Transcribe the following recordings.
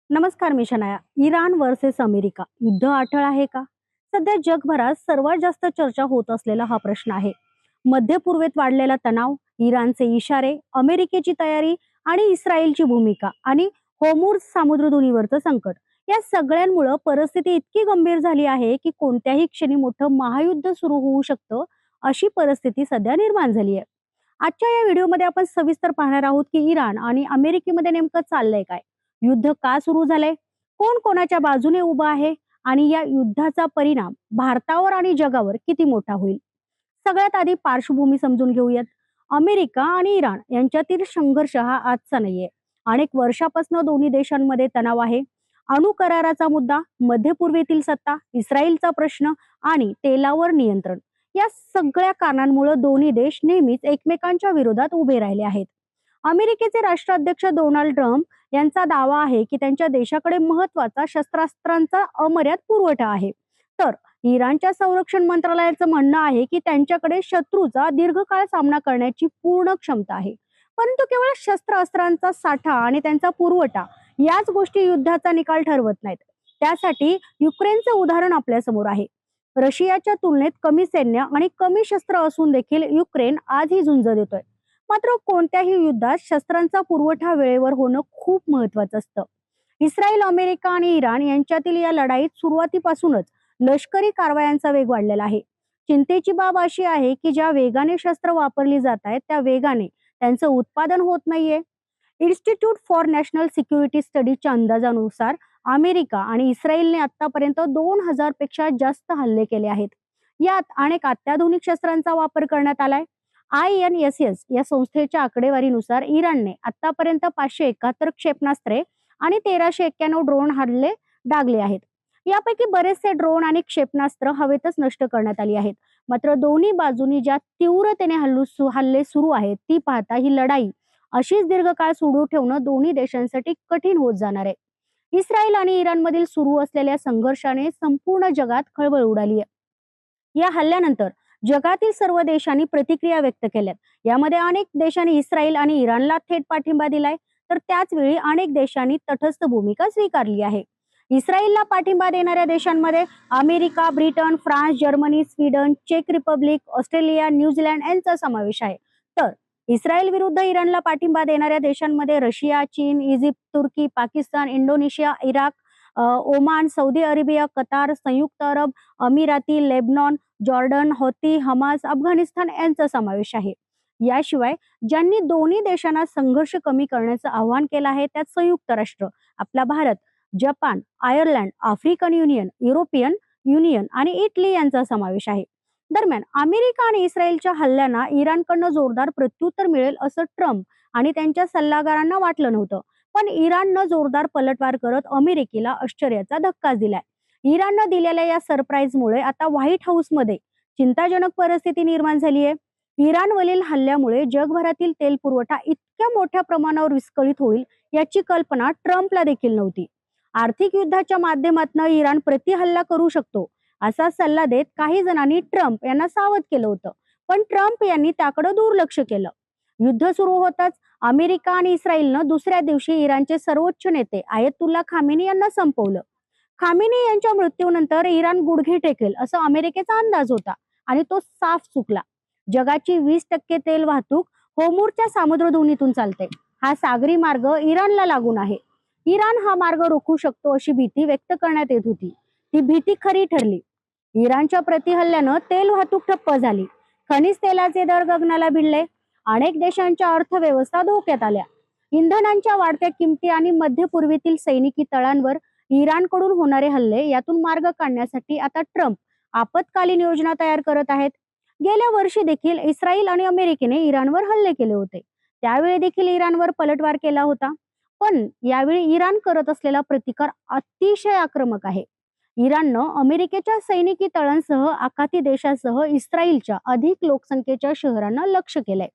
नमस्कार, मी Shanaya. Iran versus America युद्ध अटळ आहे का? सध्या जगभरात सर्वात जास्त चर्चा होत असलेला हा प्रश्न आहे. मध्य पूर्वेत वाढलेला तणाव, इराणचे इशारे, अमेरिकेची तयारी आणि इस्रायलची भूमिका आणि होर्मुझ सामुद्रधुनीवरचं संकट, या सगळ्यांमुळे परिस्थिती इतकी गंभीर झाली आहे की कोणत्याही क्षणी मोठं महायुद्ध सुरू होऊ शकतं, अशी परिस्थिती सध्या निर्माण झाली आहे. आजच्या या व्हिडिओमध्ये आपण सविस्तर पाहणार आहोत की इराण आणि अमेरिकेमध्ये नेमकं चाललंय काय, युद्ध का सुरू झालंय, कोण कोणाच्या बाजूने उभं आहे आणि या युद्धाचा परिणाम भारतावर आणि जगावर किती मोठा होईल. सगळ्यात आधी पार्श्वभूमी समजून घेऊयात. अमेरिका आणि इराण यांच्यातील संघर्ष हा आजचा नाहीये. अनेक वर्षापासून दोन्ही देशांमध्ये तणाव आहे. अणु कराराचा मुद्दा, मध्य पूर्वेतील सत्ता, इस्रायलचा प्रश्न आणि तेलावर नियंत्रण, या सगळ्या कारणांमुळे दोन्ही देश नेहमीच एकमेकांच्या विरोधात उभे राहिले आहेत. अमेरिकेचे राष्ट्राध्यक्ष डोनाल्ड ट्रम्प यांचा दावा आहे की त्यांच्या देशाकडे महत्वाचा शस्त्रास्त्रांचा अमर्याद पुरवठा आहे. तर इराणच्या संरक्षण मंत्रालयाचं म्हणणं आहे की त्यांच्याकडे शत्रूचा दीर्घकाळ सामना करण्याची पूर्ण क्षमता आहे. परंतु केवळ शस्त्रास्त्रांचा साठा आणि त्यांचा पुरवठा याच गोष्टी युद्धाचा निकाल ठरवत नाहीत. त्यासाठी युक्रेनचं उदाहरण आपल्या समोर आहे. रशियाच्या तुलनेत कमी सैन्य आणि कमी शस्त्र असून देखील युक्रेन आजही झुंज देतोय. मात्र कोणत्याही युद्धात शस्त्रांचा पुरवठा वेळेवर होणं खूप महत्वाचं असतं. इस्रायल, अमेरिका आणि इराण यांच्यातील या लढाईत सुरुवातीपासूनच लष्करी कारवायांचा वेग वाढलेला आहे. चिंतेची बाब अशी आहे की ज्या वेगाने शस्त्र वापरली जात आहेत त्या वेगाने त्यांचं उत्पादन होत नाहीये. इन्स्टिट्यूट फॉर नॅशनल सिक्युरिटी स्टडीजच्या अंदाजानुसार अमेरिका आणि इस्रायलने आतापर्यंत 2000 पेक्षा जास्त हल्ले केले आहेत. यात अनेक अत्याधुनिक शस्त्रांचा वापर करण्यात आलाय. INSS या संस्थेच्या आकडेवारीनुसार इराणने आतापर्यंत 571 क्षेपणास्त्रे आणि 1391 ड्रोन हल्ले डागले आहेत. यापैकी बरेचसे ड्रोन आणि क्षेपणास्त्र हवेतच नष्ट करण्यात आली आहेत. मात्र दोन्ही बाजूनी ज्या तीव्रतेने हल्ले सुरू आहेत ती पाहता ही लढाई अशीच दीर्घकाळ सुरू ठेवणं दोन्ही देशांसाठी कठीण होत जाणार आहे. इस्रायल आणि इराणमधील सुरू असलेल्या संघर्षाने संपूर्ण जगात खळबळ उडाली आहे. या हल्ल्यानंतर जगातील सर्व देशांनी प्रतिक्रिया व्यक्त केल्यात. यामध्ये अनेक देशांनी इस्रायल आणि इराणला थेट पाठिंबा दिलाय, तर त्याच वेळी अनेक देशांनी तटस्थ भूमिका स्वीकारली आहे. इस्रायलला पाठिंबा देणाऱ्या देशांमध्ये America, Britain, France, Germany, Sweden, चेक रिपब्लिक, ऑस्ट्रेलिया, न्यूझीलंड यांचा समावेश आहे. तर इस्रायल विरुद्ध इराणला पाठिंबा देणाऱ्या देशांमध्ये रशिया, चीन, इजिप्त, तुर्की, Pakistan, Indonesia, Iraq, Oman, Saudi Arabia, Qatar, संयुक्त अरब अमिराती, Lebanon, Jordan, Houthi, Hamas, Afghanistan यांचा समावेश आहे. याशिवाय ज्यांनी दोन्ही देशांना संघर्ष कमी करण्याचं आवाहन केलं आहे त्यात संयुक्त राष्ट्र, आपला Bharat, Japan, Ireland, African union, European union आणि इटली यांचा समावेश आहे. दरम्यान अमेरिका आणि इस्रायलच्या हल्ल्यांना इराणकडनं जोरदार प्रत्युत्तर मिळेल असं ट्रम्प आणि त्यांच्या सल्लागारांना वाटलं नव्हतं. पण इराणनं जोरदार पलटवार करत अमेरिकेला आश्चर्याचा धक्काच दिलाय. इराणनं दिलेल्या या सरप्राईजमुळे आता व्हाईट हाऊसमध्ये चिंताजनक परिस्थिती निर्माण झाली आहे. इराणवरील हल्ल्यामुळे जगभरातील तेल पुरवठा इतक्या मोठ्या प्रमाणावर विस्कळीत होईल याची कल्पना ट्रम्पला देखील नव्हती. आर्थिक युद्धाच्या माध्यमातून इराण प्रतिहल्ला करू शकतो असा सल्ला देत काही जणांनी ट्रम्प यांना सावध केलं होतं. पण ट्रम्प यांनी त्याकडे दुर्लक्ष केलं. युद्ध सुरू होताच अमेरिका आणि इस्रायलनं दुसऱ्या दिवशी इराणचे सर्वोच्च नेते आयतुल्ला खामेनी यांना संपवलं. खामेनी यांच्या मृत्यूनंतर इराण गुडघे टेकेल असा अमेरिकेचा अंदाज होता आणि तो साफ चुकला. जगाची 20% तेल वाहतूक होर्मुझच्या सामुद्रधुनीतून चालते. हा सागरी मार्ग इराणला लागून आहे. इराण हा मार्ग रोखू शकतो अशी भीती व्यक्त करण्यात येत होती. ती भीती खरी ठरली. इराणच्या प्रतिहल्ल्यानं तेल वाहतूक ठप्प झाली. खनिज तेलाचे दर गगनाला भिडले. अनेक देशांच्या अर्थव्यवस्था धोक्यात आल्या. इंधनांच्या वाढत्या किमती आणि मध्य पूर्वेतील सैनिकी तळांवर इराणकडून होणारे हल्ले यातून मार्ग काढण्यासाठी आता ट्रम्प आपत्कालीन योजना तयार करत आहेत. गेल्या वर्षी देखील इस्रायल आणि अमेरिकेने इराणवर हल्ले केले होते. त्यावेळी देखील इराणवर पलटवार केला होता. पण यावेळी इराण करत असलेला प्रतिकार अतिशय आक्रमक आहे. इराणनं अमेरिकेच्या सैनिकी तळांसह आखाती देशासह इस्रायलच्या अधिक लोकसंख्येच्या शहरांना लक्ष्य केलंय.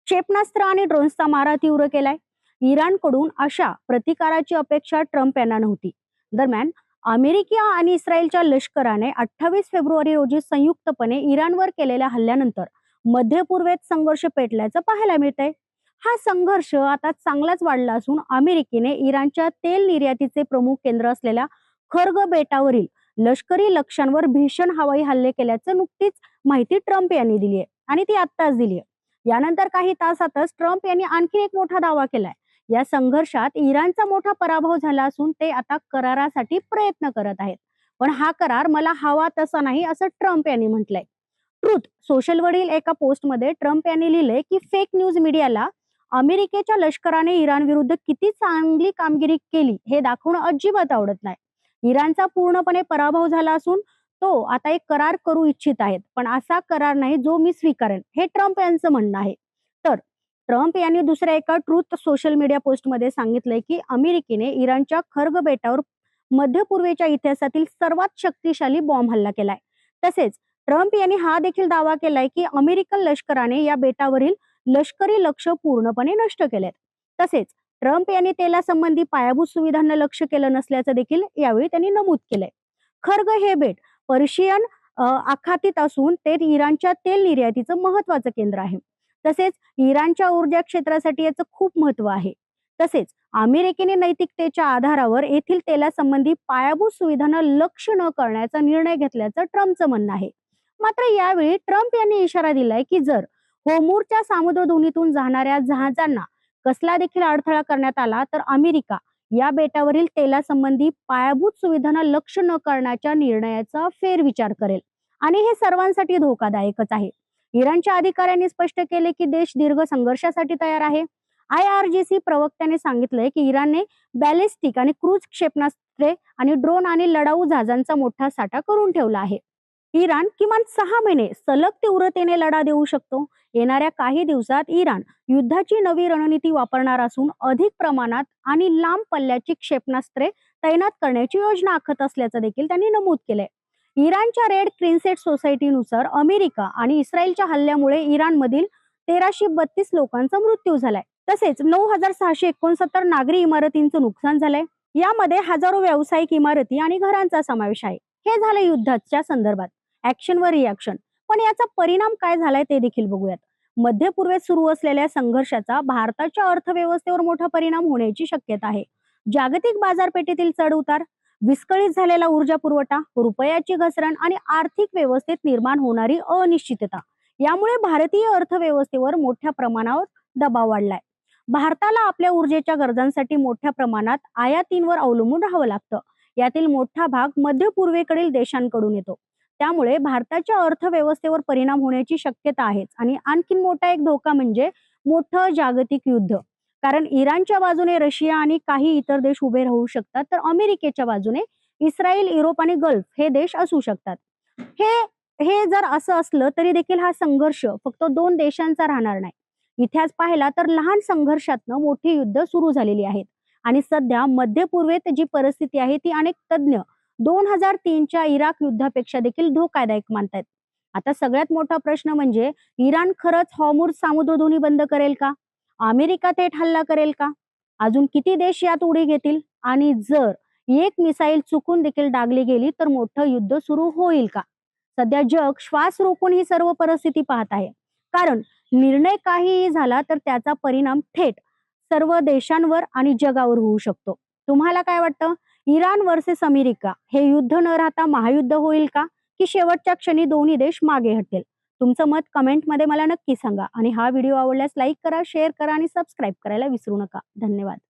क्षेपणास्त्र आणि ड्रोन्सचा मारा तीव्र केलाय. इराणकडून अशा प्रतिकाराची अपेक्षा ट्रम्प यांना नव्हती. दरम्यान अमेरिका आणि इस्रायलच्या लष्कराने 28 फेब्रुवारी रोजी संयुक्तपणे इराणवर केलेल्या हल्ल्यानंतर मध्य पूर्वेत संघर्ष पेटल्याचं पाहायला मिळतंय. हा संघर्ष आता चांगलाच वाढला असून अमेरिकेने इराणच्या तेल निर्यातीचे प्रमुख केंद्र असलेल्या खर्ग बेटावरील लष्करी लक्ष्यांवर भीषण हवाई हल्ले केल्याचं नुकतीच माहिती ट्रम्प यांनी दिली आहे आणि ती आत्ताच दिली आहे. यानंतर काही तासातच ट्रम्प यांनी आणखी एक मोठा दावा केलाय. या संघर्षात इराणचा मोठा पराभव झाला असून ते आता करारासाठी प्रयत्न करत आहेत. पण हा करार मला हवा तसा नाही असं ट्रम्प यांनी म्हटलंय. ट्रुथ सोशलवरील एका पोस्टमध्ये ट्रम्प यांनी लिहिलंय की फेक न्यूज मीडियाला अमेरिकेच्या लष्कराने इराण विरुद्ध किती चांगली कामगिरी केली हे दाखवणं अजिबात आवडत नाही. इराणचा पूर्णपणे पराभव झाला असून तो आता एक करार करू इच्छित आहेत, पण असा करार नाही जो मी स्वीकारेन, हे ट्रम्प यांचं म्हणणं आहे. तर ट्रम्प यांनी दुसऱ्या एका ट्रुथ सोशल मीडिया पोस्टमध्ये सांगितलंय की अमेरिकेने इराणच्या खर्ग बेटावर मध्य पूर्वेच्या इतिहासातील सर्वात शक्तिशाली बॉम्ब हल्ला केलाय. तसेच ट्रम्प यांनी हा देखील दावा केलाय की अमेरिकन लष्कराने या बेटावरील लष्करी लक्ष पूर्णपणे नष्ट केलेत. तसेच ट्रम्प यांनी तेलासंबंधी पायाभूत सुविधांना लक्ष केलं नसल्याचं देखील यावेळी त्यांनी नमूद केलंय. खर्ग हे बेट पर्शियन आखातीत असून ते इराणच्या तेल निर्यातीचं महत्वाचं केंद्र आहे. तसेच इराणच्या ऊर्जा क्षेत्रासाठी याचं खूप महत्व आहे. तसेच अमेरिकेने नैतिकतेच्या आधारावर येथील तेलासंबंधी पायाभूत सुविधांना लक्ष न करण्याचा निर्णय घेतल्याचं ट्रम्पचं म्हणणं आहे. मात्र यावेळी ट्रम्प यांनी इशारा दिलाय की जर होमूरच्या सामुद्रधुनीतून जाणाऱ्या जहाजांना कसला देखील अडथळा करण्यात आला तर अमेरिका या बेटावरील तेलासंबंधी पायाभूत सुविधांना लक्ष न करण्याच्या निर्णयाचा फेरविचार करेल आणि हे सर्वांसाठी धोकादायकच आहे. इराणच्या अधिकाऱ्यांनी स्पष्ट केले की देश दीर्घ संघर्षासाठी तयार आहे. IRGC प्रवक्त्याने सांगितलंय की इराणने बॅलिस्टिक आणि क्रूज क्षेपणास्त्रे आणि ड्रोन आणि लढाऊ जहाजांचा मोठा साठा करून ठेवला आहे. इराण किमान 6 महिने सलग तीव्रतेने लढा देऊ शकतो. येणाऱ्या काही दिवसात इराण युद्धाची नवी रणनीती वापरणार असून अधिक प्रमाणात आणि लांब पल्ल्याची क्षेपणास्त्रे तैनात करण्याची योजना आखत असल्याचं देखील त्यांनी नमूद केलंय. इराणच्या रेड क्रिन्सेट सोसायटीनुसार अमेरिका आणि इस्रायलच्या हल्ल्यामुळे इराणमधील 1332 लोकांचा मृत्यू झालाय. तसेच 9669 नागरी इमारतींचं नुकसान झालंय. यामध्ये हजारो व्यावसायिक इमारती आणि घरांचा समावेश आहे. हे झालं युद्धाच्या संदर्भात ऍक्शन व रिॲक्शन. पण याचा परिणाम काय झालाय ते देखील बघूयात. मध्य पूर्वेत सुरू असलेल्या संघर्षाचा भारताच्या अर्थव्यवस्थेवर मोठा परिणाम होण्याची शक्यता आहे. जागतिक बाजारपेठेतील चढ उतार, विस्कळीत झालेला ऊर्जा पुरवठा, रुपयाची घसरण आणि आर्थिक व्यवस्थेत निर्माण होणारी अनिश्चितता यामुळे भारतीय अर्थव्यवस्थेवर मोठ्या प्रमाणावर दबाव वाढलाय. भारताला आपल्या ऊर्जेच्या गरजांसाठी मोठ्या प्रमाणात आयातींवर अवलंबून राहावं लागतं. यातील मोठा भाग मध्य पूर्वेकडील देशांकडून येतो. त्यामुळे भारताच्या अर्थव्यवस्थेवर परिणाम होण्याची शक्यता आहेच. आणि आणखीन मोठा एक धोका म्हणजे मोठं जागतिक युद्ध. कारण इराणच्या बाजूने रशिया आणि काही इतर देश उभे राहू शकतात, तर अमेरिकेच्या बाजूने इस्रायल, युरोप आणि गल्फ हे देश असू शकतात. हे हे जर असं असलं तरी देखील हा संघर्ष फक्त 2 देशांचा राहणार नाही. इतिहास पाहिला तर लहान संघर्षातनं मोठी युद्ध सुरू झालेली आहेत. आणि सध्या मध्य पूर्वेत जी परिस्थिती आहे ती अनेक तज्ज्ञ 2003च्या इराक युद्धापेक्षा देखील धोकादायक मानतायत. आता सगळ्यात मोठा प्रश्न म्हणजे इराण खरंच हॉर्मुझ सामुद्रधुनी बंद करेल का? अमेरिका थेट हल्ला करेल का? अजून किती देश यात उडी घेतील? आणि जर एक मिसाईल चुकून देखील डागली गेली तर मोठं युद्ध सुरू होईल का? सध्या जग श्वास रोखून ही सर्व परिस्थिती पाहत आहे. कारण निर्णय काहीही झाला तर त्याचा परिणाम थेट सर्व देशांवर आणि जगावर होऊ शकतो. तुम्हाला काय वाटतं? इराण वर्सेस अमेरिका हे युद्ध न राहता महायुद्ध होईल का, की शेवटच्या क्षणी दोन्ही देश मागे हटतील? तुमचं मत कमेंटमध्ये मला नक्की सांगा आणि हा व्हिडिओ आवडल्यास लाईक करा, शेअर करा आणि सबस्क्राईब करायला विसरू नका. धन्यवाद.